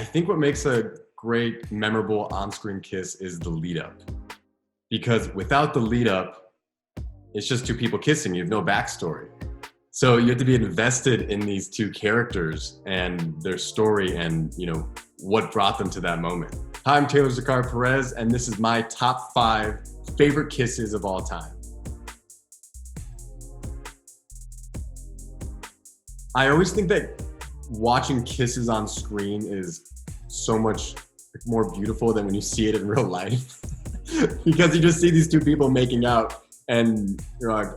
I think what makes a great, memorable on-screen kiss is the lead up. Because without the lead up, it's just two people kissing. You have no backstory. So you have to be invested in these two characters and their story and, what brought them to that moment. Hi, I'm Taylor Zakhar Perez, and this is my top 5 favorite kisses of all time. I always think that watching kisses on screen is so much more beautiful than when you see it in real life. Because you just see these two people making out and you're like,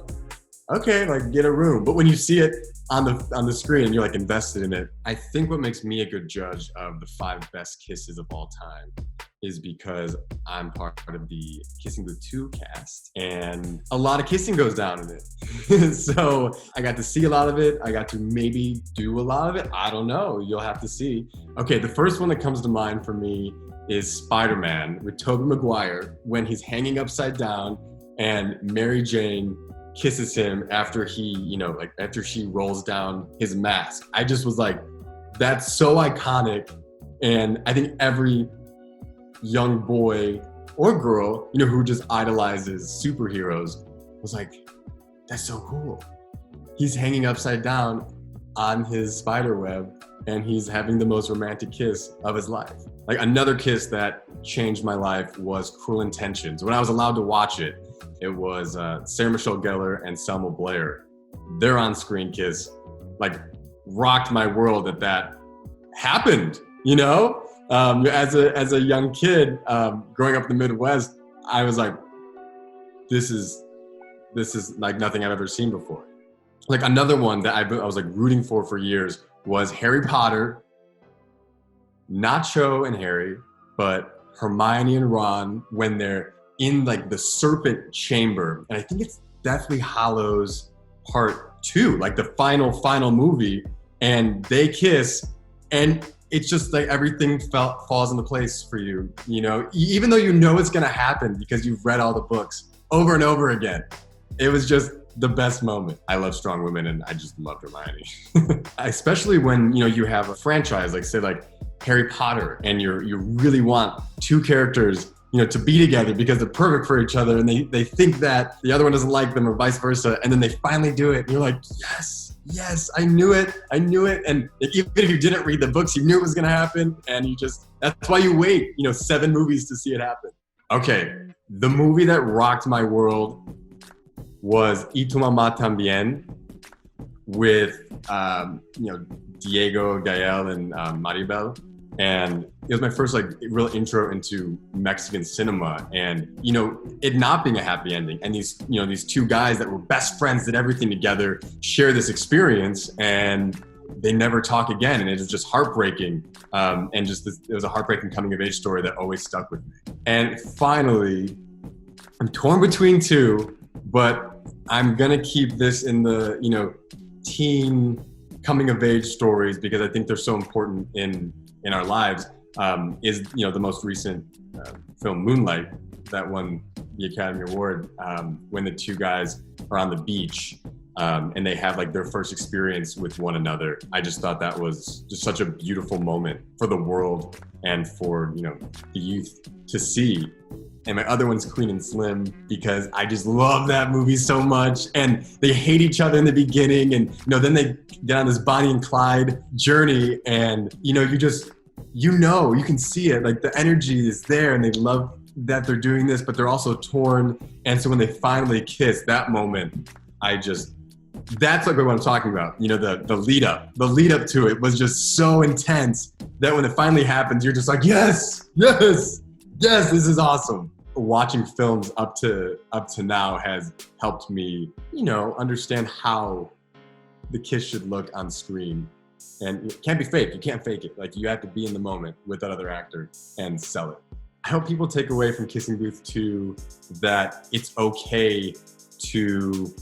okay, like get a room. But when you see it on the screen, you're like invested in it. I think what makes me a good judge of the 5 best kisses of all time is because I'm part of the Kissing Booth 2 cast, and a lot of kissing goes down in it. So I got to see a lot of it. I got to maybe do a lot of it. I don't know. You'll have to see. Okay, the first one that comes to mind for me is SpiderMan with Tobey Maguire when he's hanging upside down and Mary Jane kisses him after he, after she rolls down his mask. I just was like, that's so iconic. And I think every young boy or girl, who just idolizes superheroes was like, that's so cool. He's hanging upside down on his spider web and he's having the most romantic kiss of his life. Like another kiss that changed my life was Cruel Intentions. When I was allowed to watch it, it was Sarah Michelle Gellar and Selma Blair. Their on-screen kiss like rocked my world that happened, As a young kid growing up in the Midwest, I was like, this is like nothing I've ever seen before. Like another one that I was like rooting for years was Harry Potter, not Cho and Harry, but Hermione and Ron when they're in like the serpent chamber. And I think it's Deathly Hallows Part 2, like the final movie, and they kiss and it's just like everything falls into place for you, even though it's gonna happen because you've read all the books over and over again. It was just the best moment. I love strong women and I just loved Hermione. Especially when, you have a franchise, like say like Harry Potter, and you really want 2 characters, to be together because they're perfect for each other and they think that the other one doesn't like them or vice versa. And then they finally do it. And you're like, yes, I knew it. And even if you didn't read the books, you knew it was going to happen. And that's why you wait, 7 movies to see it happen. Okay. The movie that rocked my world was Eto Mama también with, Diego, Gael, and Maribel. And it was my first real intro into Mexican cinema, and it not being a happy ending, and these 2 guys that were best friends, did everything together, share this experience, and they never talk again, and it was just heartbreaking. It was a heartbreaking coming of age story that always stuck with me. And finally, I'm torn between 2, but I'm gonna keep this in the teen coming of age stories because I think they're so important in our lives. Is the most recent film Moonlight that won the Academy Award when the 2 guys are on the beach and they have their first experience with one another. I just thought that was just such a beautiful moment for the world and for the youth to see. And my other one's Queen and Slim because I just love that movie so much. And they hate each other in the beginning, and then they get on this Bonnie and Clyde journey, and you can see it. Like the energy is there, and they love that they're doing this, but they're also torn. And so when they finally kiss, that moment, that's what I'm talking about. The lead up to it was just so intense that when it finally happens, you're just like, yes, this is awesome. Watching films up to now has helped me, understand how the kiss should look on screen. And it can't be fake. You can't fake it. You have to be in the moment with that other actor and sell it. I hope people take away from Kissing Booth 2 that it's okay to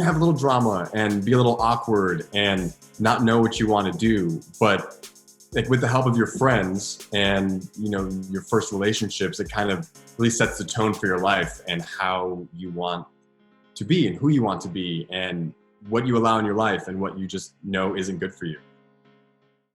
have a little drama and be a little awkward and not know what you want to do. But with the help of your friends and, your first relationships, it kind of really sets the tone for your life and how you want to be and who you want to be and what you allow in your life and what you just know isn't good for you.